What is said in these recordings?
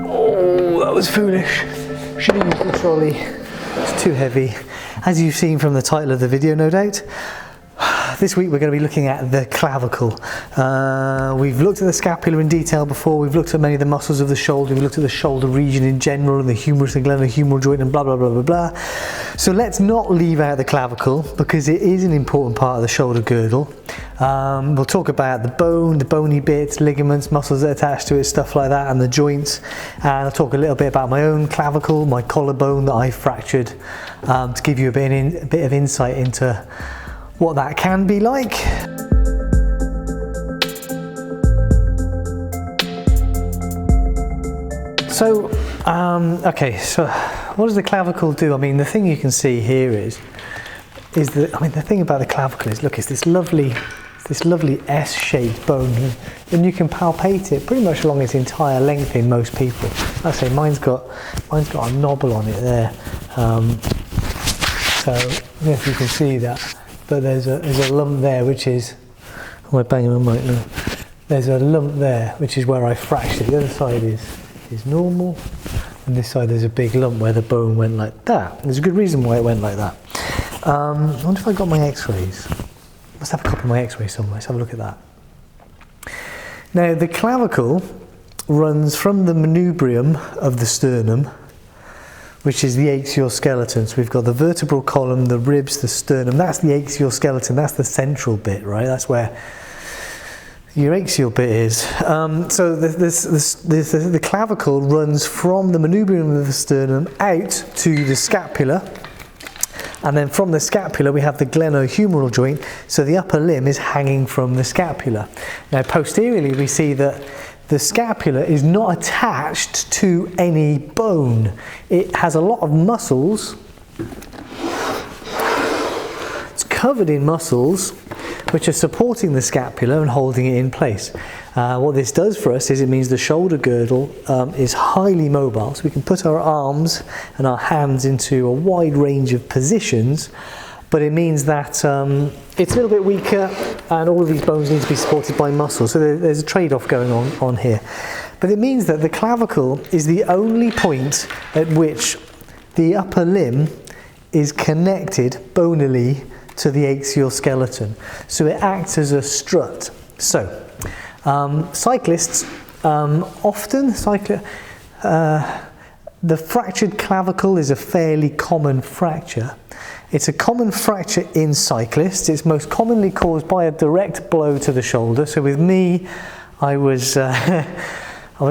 Oh, that was foolish. Should have used the trolley. It's too heavy. As you've seen from the title of the video, no doubt, this week we're going to be looking at the clavicle. We've looked at the scapula in detail before, we've looked at many of the muscles of the shoulder, we've looked at the shoulder region in general, and the humerus and glenohumeral joint and blah blah blah blah blah. So let's not leave out the clavicle because it is an important part of the shoulder girdle. We'll talk about the bone, the bony bits, ligaments, muscles that attach to it, stuff like that, and the joints. And I'll talk a little bit about my own clavicle, my collarbone that I fractured, to give you a bit of insight into what that can be like. So, okay, so what does the clavicle do? I mean, the thing you can see here is that, I mean, the thing about the clavicle is, look, it's this lovely S-shaped bone, and you can palpate it pretty much along its entire length in most people. Like I say, mine's got a knobble on it there. So, I don't know if you can see that. But there's a lump there, which is, am I banging my mic now? There's a lump there, which is where I fractured. The other side is normal, and this side there's a big lump where the bone went like that. There's a good reason why it went like that. I wonder if I got my x-rays. Must have a copy of my x-rays somewhere. Let's have a look at that. Now, the clavicle runs from the manubrium of the sternum, which is the axial skeleton. So we've got the vertebral column, the ribs, the sternum. That's the axial skeleton. That's the central bit, right? That's where your axial bit is. So the clavicle runs from the manubrium of the sternum out to the scapula. And then from the scapula, we have the glenohumeral joint. So the upper limb is hanging from the scapula. Now, posteriorly, we see that the scapula is not attached to any bone. It has a lot of muscles. It's covered in muscles which are supporting the scapula and holding it in place. What this does for us is it means the shoulder girdle is highly mobile, so we can put our arms and our hands into a wide range of positions, but it means that it's a little bit weaker, and all of these bones need to be supported by muscle, so there's a trade-off going on here. But it means that the clavicle is the only point at which the upper limb is connected bonally to the axial skeleton. So it acts as a strut. So cyclists often, the fractured clavicle is a fairly common fracture. It's a common fracture in cyclists. It's most commonly caused by a direct blow to the shoulder. So with me, I was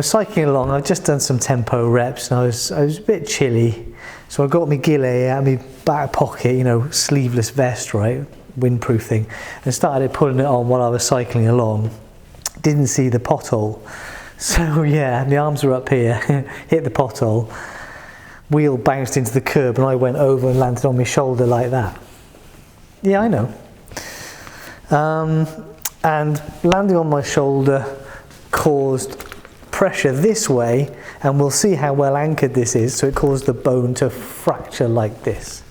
cycling along. I've just done some tempo reps, and I was a bit chilly. So I got my ghillie out of my back pocket, you know, sleeveless vest, right, windproof thing, and started putting it on while I was cycling along. Didn't see the pothole. So yeah, the arms were up here, hit the pothole. Wheel bounced into the curb and I went over and landed on my shoulder like that. Yeah, I know. And landing on my shoulder caused pressure this way, and we'll see how well anchored this is, so it caused the bone to fracture like this.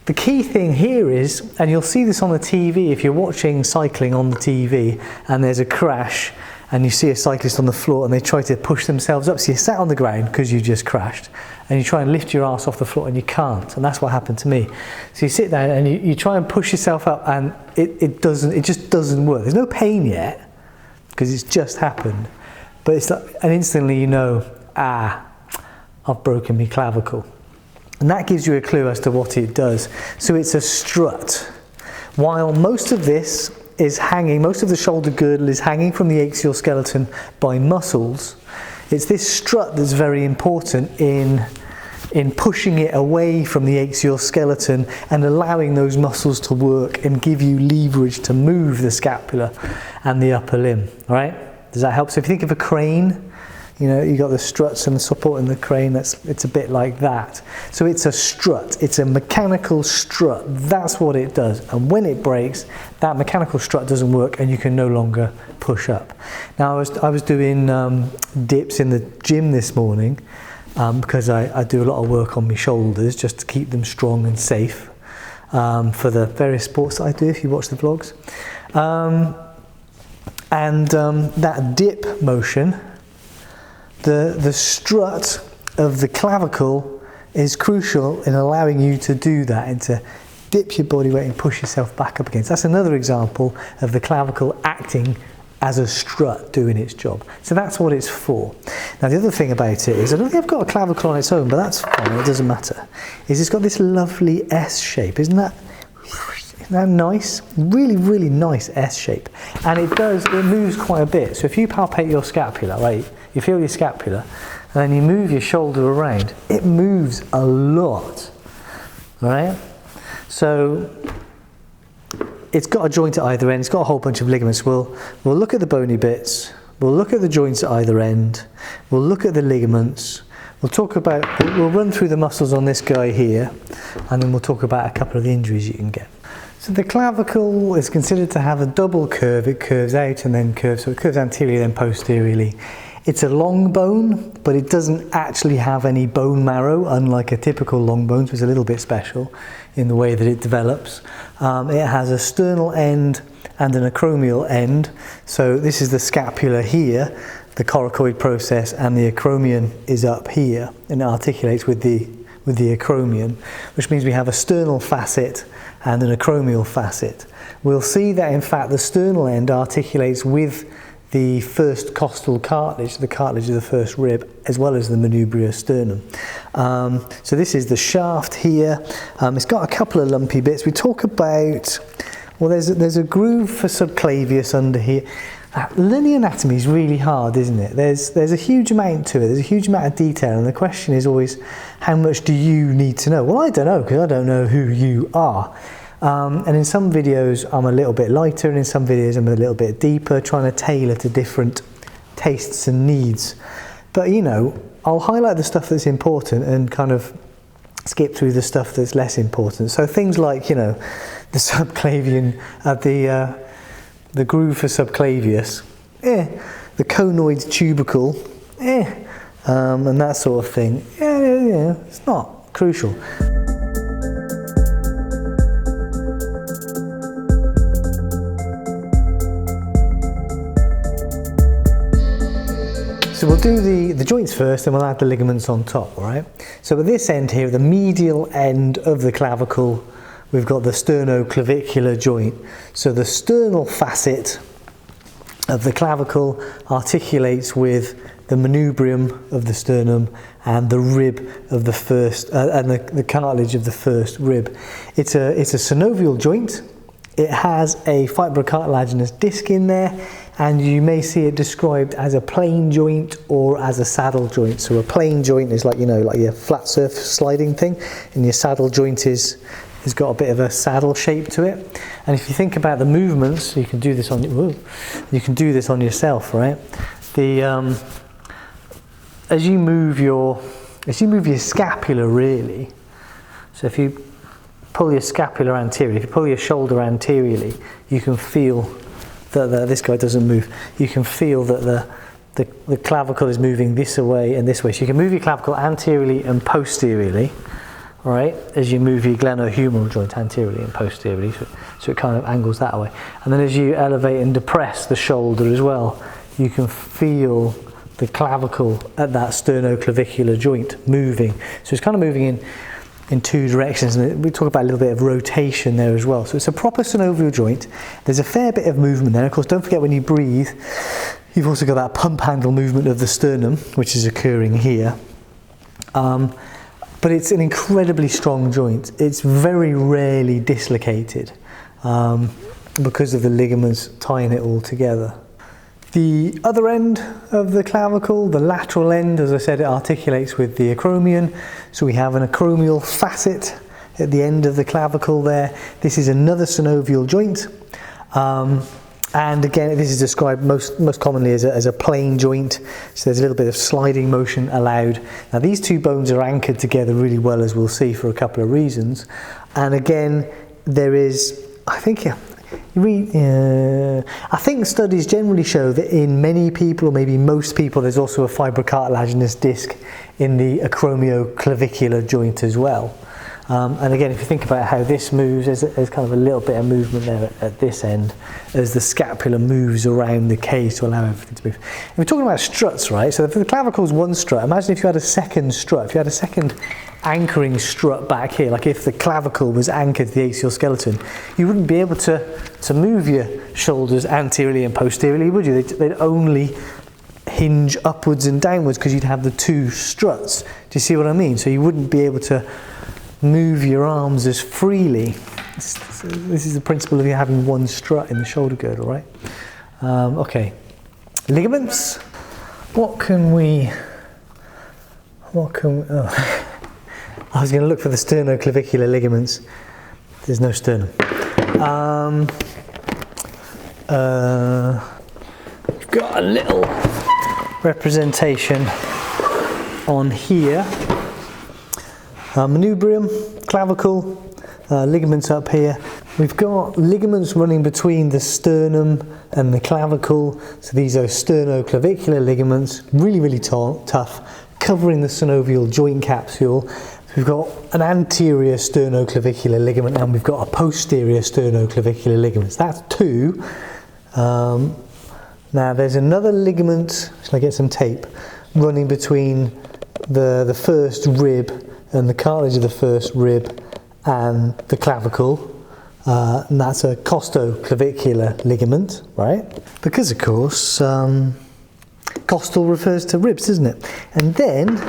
The key thing here is, and you'll see this on the TV if you're watching cycling on the TV and there's a crash and you see a cyclist on the floor and they try to push themselves up, so you sat on the ground because you just crashed, and you try and lift your ass off the floor and you can't, and that's what happened to me. So you sit down and you try and push yourself up, and it just doesn't work. There's no pain yet because it's just happened, but it's like, and instantly you know, I've broken my clavicle. And that gives you a clue as to what it does. So it's a strut. While most of this is hanging, most of the shoulder girdle is hanging from the axial skeleton by muscles, it's this strut that's very important in pushing it away from the axial skeleton and allowing those muscles to work and give you leverage to move the scapula and the upper limb. All right? Does that help? So if you think of a crane, you know, you got the struts and the support in the crane, it's a bit like that. So it's a strut, it's a mechanical strut, that's what it does. And when it breaks, that mechanical strut doesn't work and you can no longer push up. Now I was doing dips in the gym this morning because I do a lot of work on my shoulders just to keep them strong and safe. for the various sports that I do, if you watch the vlogs. That dip motion, the strut of the clavicle is crucial in allowing you to do that and to dip your body weight and push yourself back up against. That's another example of the clavicle acting as a strut doing its job. So that's what it's for. Now the other thing about it is, I don't think I've got a clavicle on its own, but that's fine, it doesn't matter, is it's got this lovely S shape. Isn't that nice? Really, really nice S shape. And it moves quite a bit. So if you palpate your scapula, right, you feel your scapula, and then you move your shoulder around, it moves a lot, right? So it's got a joint at either end, it's got a whole bunch of ligaments. We'll look at the bony bits, we'll look at the joints at either end, we'll look at the ligaments, we'll run through the muscles on this guy here, and then we'll talk about a couple of the injuries you can get. So the clavicle is considered to have a double curve. It curves out and then curves, so it curves anteriorly then posteriorly. It's a long bone, but it doesn't actually have any bone marrow, unlike a typical long bone, so it's a little bit special in the way that it develops. It has a sternal end and an acromial end. So this is the scapula here, the coracoid process, and the acromion is up here and it articulates with the acromion, which means we have a sternal facet and an acromial facet. We'll see that in fact the sternal end articulates with the first costal cartilage, the cartilage of the first rib, as well as the manubrious sternum. So this is the shaft here. It's got a couple of lumpy bits. We talk about, well, there's a groove for subclavius under here. Linear anatomy is really hard, isn't it? There's a huge amount to it. There's a huge amount of detail, and the question is always, how much do you need to know? Well, I don't know, because I don't know who you are. And in some videos I'm a little bit lighter, and in some videos I'm a little bit deeper, trying to tailor to different tastes and needs. But you know, I'll highlight the stuff that's important and kind of skip through the stuff that's less important. So things like, you know, the subclavian, the groove for subclavius, the conoid tubercle, and that sort of thing. Yeah, it's not crucial. So we'll do the joints first, and we'll add the ligaments on top, all right? So at this end here, the medial end of the clavicle, we've got the sternoclavicular joint. So the sternal facet of the clavicle articulates with the manubrium of the sternum and the rib of the first, and the cartilage of the first rib. It's a synovial joint. It has a fibrocartilaginous disc in there, and you may see it described as a plane joint or as a saddle joint. So a plane joint is like, you know, like your flat surface sliding thing, and your saddle joint has got a bit of a saddle shape to it. And if you think about the movements, you can do this on yourself, right? As you move your scapula, really. So if you pull your scapula anteriorly, if you pull your shoulder anteriorly, you can feel that this guy doesn't move. You can feel that the clavicle is moving this way and this way. So you can move your clavicle anteriorly and posteriorly, right, as you move your glenohumeral joint anteriorly and posteriorly, so it kind of angles that way. And then as you elevate and depress the shoulder as well, you can feel the clavicle at that sternoclavicular joint moving. So it's kind of moving in two directions, and we talk about a little bit of rotation there as well. So it's a proper synovial joint. There's a fair bit of movement there. Of course, don't forget when you breathe, you've also got that pump handle movement of the sternum, which is occurring here. But it's an incredibly strong joint. It's very rarely dislocated because of the ligaments tying it all together. The other end of the clavicle, the lateral end, as I said, it articulates with the acromion. So we have an acromial facet at the end of the clavicle there. This is another synovial joint. And again, this is described most commonly as a plane joint. So there's a little bit of sliding motion allowed. Now these two bones are anchored together really well, as we'll see, for a couple of reasons. And again, there is, I think studies generally show that in many people, or maybe most people, there's also a fibrocartilaginous disc in the acromioclavicular joint as well. And again, if you think about how this moves, there's kind of a little bit of movement there at this end as the scapula moves around the case to allow everything to move. And we're talking about struts, right? So if the clavicle is one strut, imagine if you had a second strut, if you had a second anchoring strut back here, like if the clavicle was anchored to the axial skeleton, you wouldn't be able to move your shoulders anteriorly and posteriorly, would you? They'd only hinge upwards and downwards because you'd have the two struts. Do you see what I mean? So you wouldn't be able to move your arms as freely. This is the principle of you having one strut in the shoulder girdle, right? Okay, ligaments. I was going to look for the sternoclavicular ligaments. There's no sternum. We've got a little representation on here. Manubrium, clavicle, ligaments up here. We've got ligaments running between the sternum and the clavicle. So these are sternoclavicular ligaments, really, really tough, covering the synovial joint capsule. We've got an anterior sternoclavicular ligament and we've got a posterior sternoclavicular ligament. So that's two. Now there's another ligament, shall I get some tape, running between the first rib and the cartilage of the first rib and the clavicle. And that's a costoclavicular ligament, right? Because of course, costal refers to ribs, doesn't it? And then,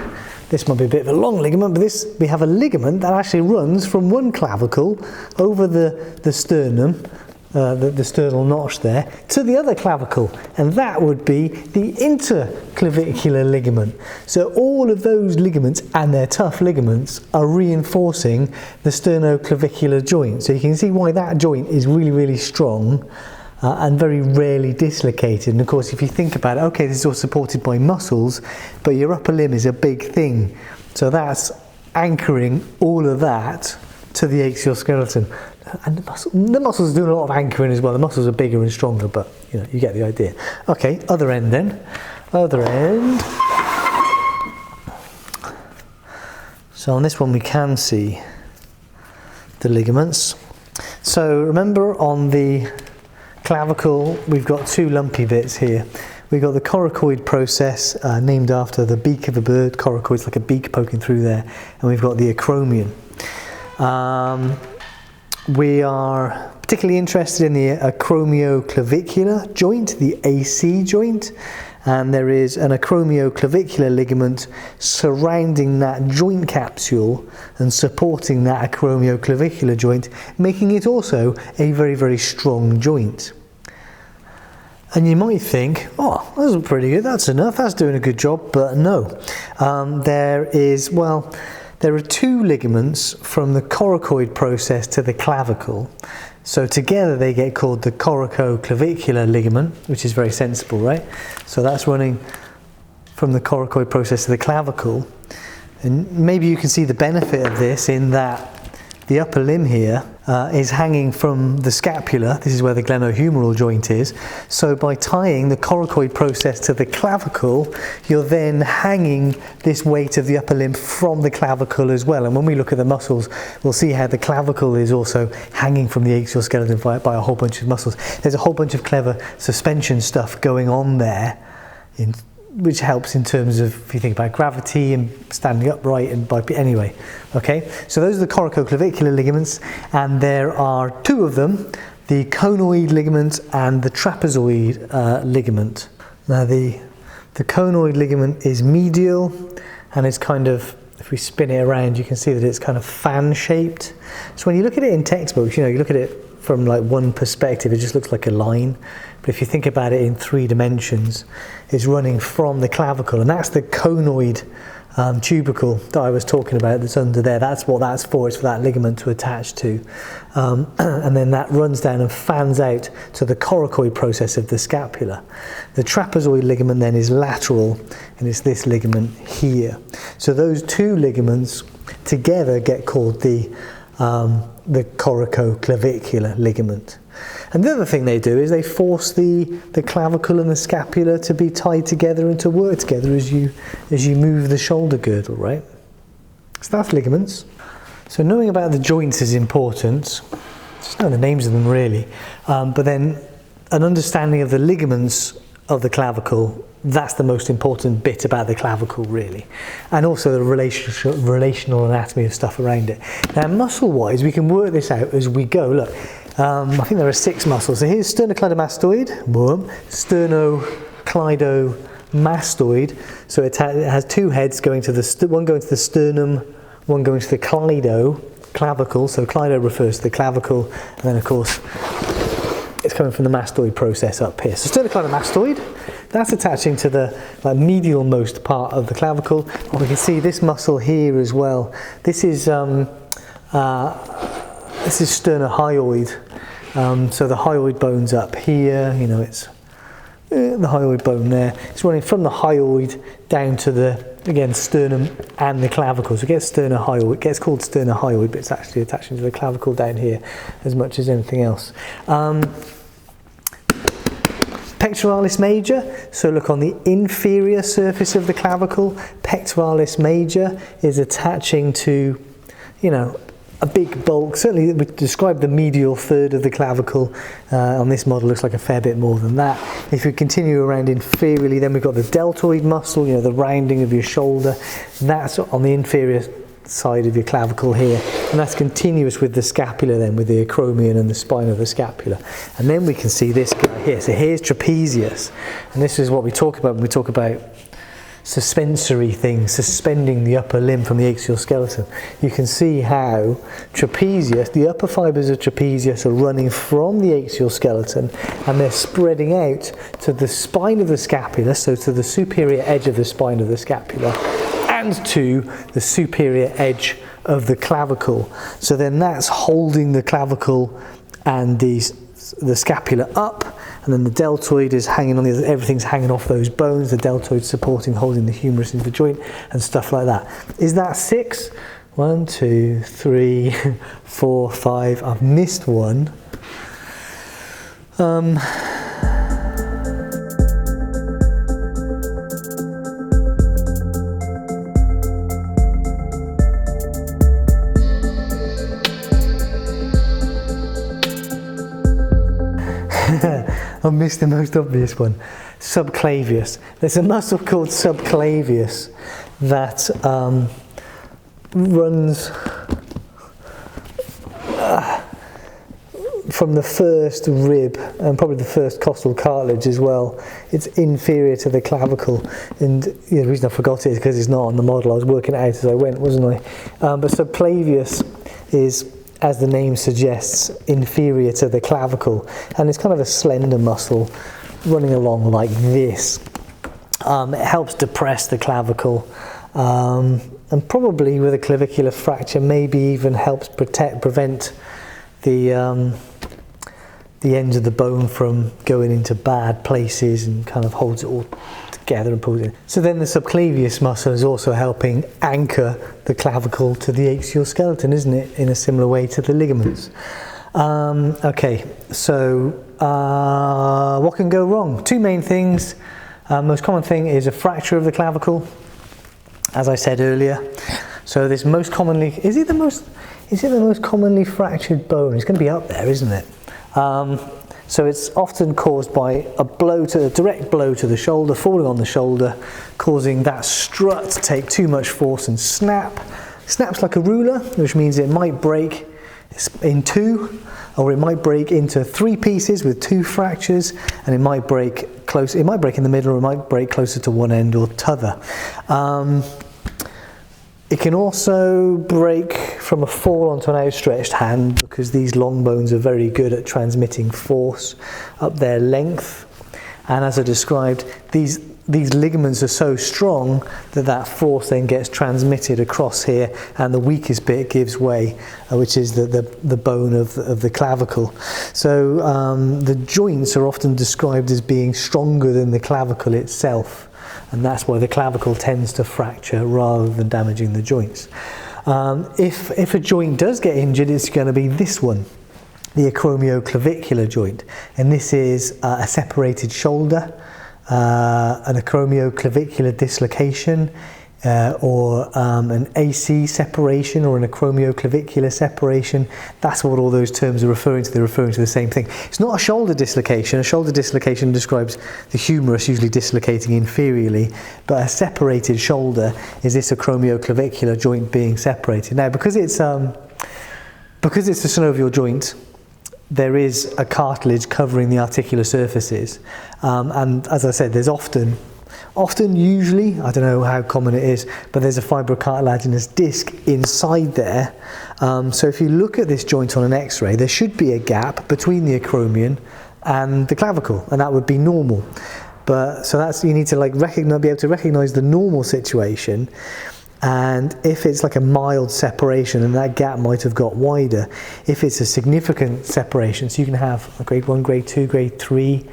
this might be a bit of a long ligament, but we have a ligament that actually runs from one clavicle over the sternum, the sternal notch there, to the other clavicle, and that would be the interclavicular ligament. So all of those ligaments, and they're tough ligaments, are reinforcing the sternoclavicular joint. So you can see why that joint is really, really strong and very rarely dislocated. And of course, if you think about it, okay, this is all supported by muscles, but your upper limb is a big thing. So that's anchoring all of that to the axial skeleton. And the muscles are doing a lot of anchoring as well. The muscles are bigger and stronger, but you know, you get the idea. Okay, other end then. Other end. So on this one we can see the ligaments. So remember on the clavicle we've got two lumpy bits here. We've got the coracoid process, named after the beak of a bird. Coracoid's like a beak poking through there. And we've got the acromion. We are particularly interested in the acromioclavicular joint, the AC joint, and there is an acromioclavicular ligament surrounding that joint capsule and supporting that acromioclavicular joint, making it also a very, very strong joint. And you might think, oh, that's pretty good, that's enough, that's doing a good job, but no. There are two ligaments from the coracoid process to the clavicle. So together they get called the coracoclavicular ligament, which is very sensible, right? So that's running from the coracoid process to the clavicle. And maybe you can see the benefit of this in that the upper limb here is hanging from the scapula. This is where the glenohumeral joint is. So by tying the coracoid process to the clavicle, you're then hanging this weight of the upper limb from the clavicle as well. And when we look at the muscles, we'll see how the clavicle is also hanging from the axial skeleton by a whole bunch of muscles. There's a whole bunch of clever suspension stuff going on there, which helps in terms of, if you think about gravity and standing upright and anyway. Okay, so those are the coracoclavicular ligaments, and there are two of them, the conoid ligament and the trapezoid ligament. Now the conoid ligament is medial, and it's kind of, if we spin it around, you can see that it's kind of fan shaped. So when you look at it in textbooks, you look at it from like one perspective, it just looks like a line. But if you think about it in 3 dimensions, it's running from the clavicle, and that's the conoid tubercle that I was talking about that's under there. That's what that's for. It's for that ligament to attach to. And then that runs down and fans out to the coracoid process of the scapula. The trapezoid ligament then is lateral, and it's this ligament here. So those two ligaments together get called the coracoclavicular ligament. And the other thing they do is they force the clavicle and the scapula to be tied together and to work together as you move the shoulder girdle, right? So that's ligaments. So knowing about the joints is important, just know the names of them really, but then an understanding of the ligaments of the clavicle, that's the most important bit about the clavicle really, and also the relational anatomy of stuff around it. Now muscle wise we can work this out as we go. Look, I think there are 6 muscles. So here's sternocleidomastoid, boom, sternocleidomastoid, so it has 2 heads going to the, one going to the sternum, one going to the clavicle, so clido refers to the clavicle, and then of course it's coming from the mastoid process up here. So sternocleidomastoid, that's attaching to the medial most part of the clavicle. And we can see this muscle here as well. This is sternohyoid. So the hyoid bone's up here, you know, it's the hyoid bone there. It's running from the hyoid down to the, again, sternum and the clavicle. So it gets sternohyoid, it gets called sternohyoid, but it's actually attaching to the clavicle down here as much as anything else. Pectoralis major, so look on the inferior surface of the clavicle. Pectoralis major is attaching to, you know, a big bulk. Certainly we describe the medial third of the clavicle. On this model looks like a fair bit more than that. If we continue around inferiorly, then we've got the deltoid muscle, you know, the rounding of your shoulder. That's on the inferior side of your clavicle here, and that's continuous with the scapula then, with the acromion and the spine of the scapula. And then we can see this guy here. So here's trapezius, and this is what we talk about when we talk about suspensory things, suspending the upper limb from the axial skeleton. You can see how trapezius, the upper fibers of trapezius are running from the axial skeleton and they're spreading out to the spine of the scapula, so to the superior edge of the spine of the scapula, and to the superior edge of the clavicle. So then that's holding the clavicle and the scapula up, and then the deltoid is hanging on the other, everything's hanging off those bones, the deltoid supporting, holding the humerus into the joint and stuff like that. Is that 6? 1, 2, 3, 4, 5. I've missed one. I missed the most obvious one. Subclavius. There's a muscle called subclavius that runs from the first rib and probably the first costal cartilage as well. It's inferior to the clavicle, and the reason I forgot it is because it's not on the model. I was working it out as I went, wasn't I? But subclavius is, as the name suggests, inferior to the clavicle, and it's kind of a slender muscle running along like this. It helps depress the clavicle, and probably with a clavicular fracture maybe even helps prevent the ends of the bone from going into bad places, and kind of holds it all together and pulls it in. So then the subclavius muscle is also helping anchor the clavicle to the axial skeleton, isn't it, in a similar way to the ligaments. Okay, so what can go wrong? 2 main things. Most common thing is a fracture of the clavicle, as I said earlier. So this most commonly, is it the most commonly fractured bone? It's going to be up there, isn't it? So it's often caused by a direct blow to the shoulder, falling on the shoulder, causing that strut to take too much force and snap. Snaps like a ruler, which means it might break in 2, or it might break into 3 pieces with 2 fractures, and it might break close. It might break in the middle, or it might break closer to one end or t'other. It can also break from a fall onto an outstretched hand, because these long bones are very good at transmitting force up their length. And as I described, these ligaments are so strong that force then gets transmitted across here, and the weakest bit gives way, which is the bone of the clavicle. So the joints are often described as being stronger than the clavicle itself. And that's why the clavicle tends to fracture rather than damaging the joints. If a joint does get injured, it's going to be this one, the acromioclavicular joint. And this is a separated shoulder, an acromioclavicular dislocation. or an AC separation or an acromioclavicular separation. That's what all those terms are referring to. They're referring to the same thing. It's not a shoulder dislocation. A shoulder dislocation describes the humerus usually dislocating inferiorly, but a separated shoulder is this acromioclavicular joint being separated. Now, because it's a synovial joint, there is a cartilage covering the articular surfaces, and as I said, there's often, usually, I don't know how common it is, but there's a fibrocartilaginous disc inside there. So if you look at this joint on an X-ray, there should be a gap between the acromion and the clavicle, and that would be normal. But so that's, you need to be able to recognize the normal situation. And if it's like a mild separation, and that gap might have got wider. If it's a significant separation, so you can have a grade 1, grade 2, grade 3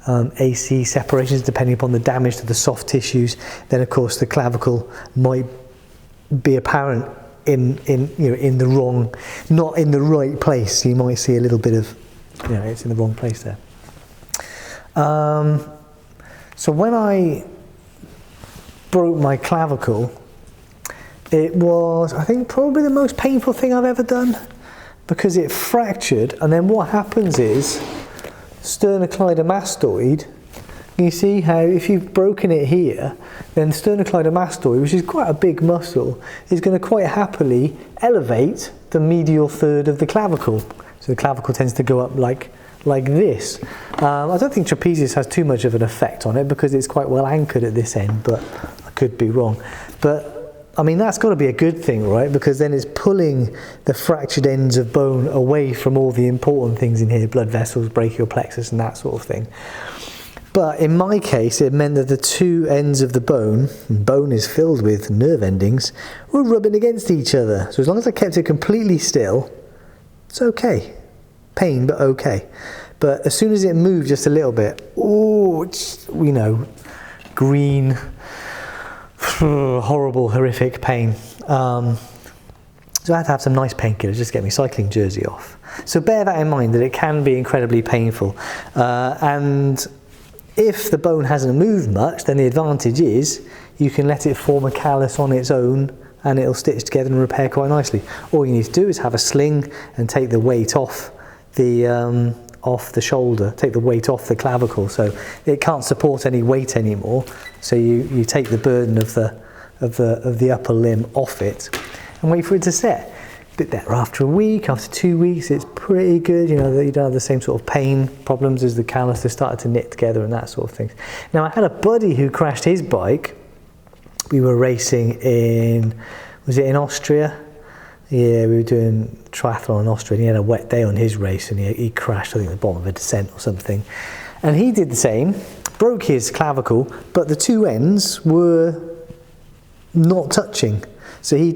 AC separations depending upon the damage to the soft tissues, then of course the clavicle might be apparent in the wrong, not in the right place. You might see a little bit of, it's in the wrong place there. So when I broke my clavicle, it was, I think, probably the most painful thing I've ever done, because it fractured, and then what happens is sternocleidomastoid, you see how if you've broken it here, then sternocleidomastoid, which is quite a big muscle, is going to quite happily elevate the medial third of the clavicle. So the clavicle tends to go up like this. I don't think trapezius has too much of an effect on it because it's quite well anchored at this end, but I could be wrong. But I mean, that's got to be a good thing, right? Because then it's pulling the fractured ends of bone away from all the important things in here, blood vessels, brachial plexus, and that sort of thing. But in my case, it meant that the two ends of the bone is filled with nerve endings, were rubbing against each other. So as long as I kept it completely still, it's okay. Pain, but okay. But as soon as it moved just a little bit, it's, green, horrible, horrific pain. So I had to have some nice painkillers just to get my cycling jersey off. So bear that in mind, that it can be incredibly painful. And if the bone hasn't moved much, then the advantage is you can let it form a callus on its own and it'll stitch together and repair quite nicely. All you need to do is have a sling and take the weight off the shoulder, take the weight off the clavicle, so it can't support any weight anymore. So you take the burden of the upper limb off it and wait for it to set. A bit better after a week, after 2 weeks, it's pretty good. You don't have the same sort of pain problems as the callus. They started to knit together and that sort of thing. Now I had a buddy who crashed his bike. We were racing in Austria? Yeah, we were doing triathlon in Austria, and he had a wet day on his race, and he crashed, I think, at the bottom of a descent or something. And he did the same, broke his clavicle, but the two ends were not touching. So he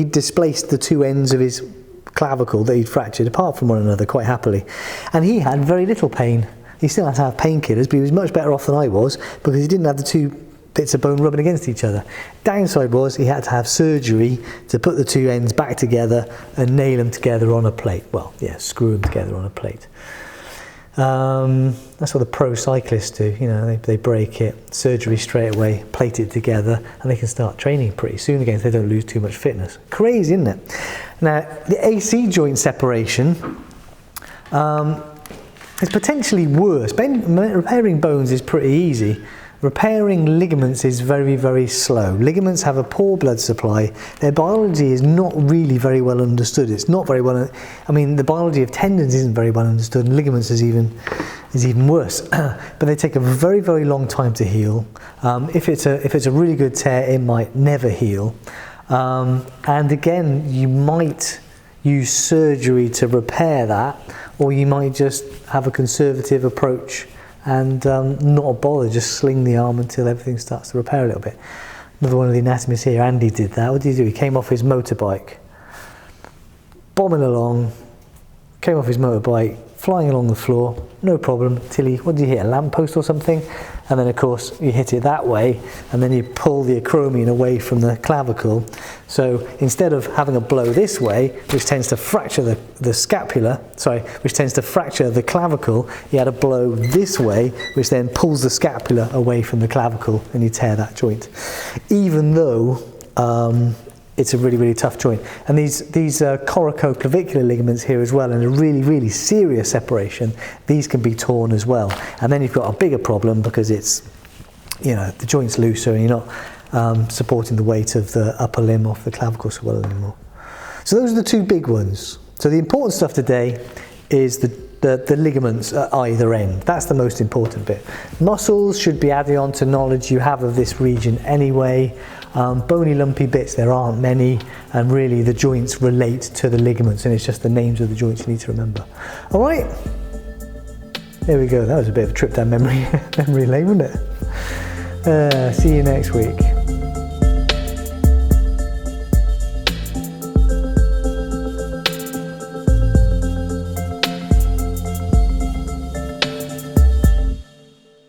displaced the two ends of his clavicle that he'd fractured apart from one another quite happily. And he had very little pain. He still had to have painkillers, but he was much better off than I was because he didn't have the two bits of bone rubbing against each other. Downside was he had to have surgery to put the two ends back together and nail them together on a plate. Well, yeah, screw them together on a plate. That's what the pro cyclists do. They break it, surgery straight away, plate it together, and they can start training pretty soon again if they don't lose too much fitness. Crazy, isn't it? Now, the AC joint separation is potentially worse. Repairing bones is pretty easy. Repairing ligaments is very, very slow. Ligaments have a poor blood supply. Their biology is not really very well understood. It's not very well, the biology of tendons isn't very well understood, and ligaments is even worse. But they take a very, very long time to heal. If it's a really good tear, it might never heal. And again, you might use surgery to repair that, or you might just have a conservative approach and not bother, just sling the arm until everything starts to repair a little bit. Another one of the anatomists here, Andy, did that. What did he do? He came off his motorbike, bombing along, came off his motorbike, flying along the floor, no problem, till what did you hit, a lamppost or something? And then of course you hit it that way, and then you pull the acromion away from the clavicle. So instead of having a blow this way, which tends to fracture which tends to fracture the clavicle, you had a blow this way, which then pulls the scapula away from the clavicle, and you tear that joint. Even though it's a really, really tough joint. And these collarbone ligaments here as well, and a really, really serious separation, these can be torn as well. And then you've got a bigger problem because it's, you know, the joint's looser and you're not supporting the weight of the upper limb off the clavicle so well anymore. So those are the two big ones. So the important stuff today is the ligaments at either end. That's the most important bit. Muscles should be added on to knowledge you have of this region anyway. Bony lumpy bits, there aren't many, and really the joints relate to the ligaments, and it's just the names of the joints you need to remember. All right, there we go. That was a bit of a trip down memory lane, wasn't it? See you next week.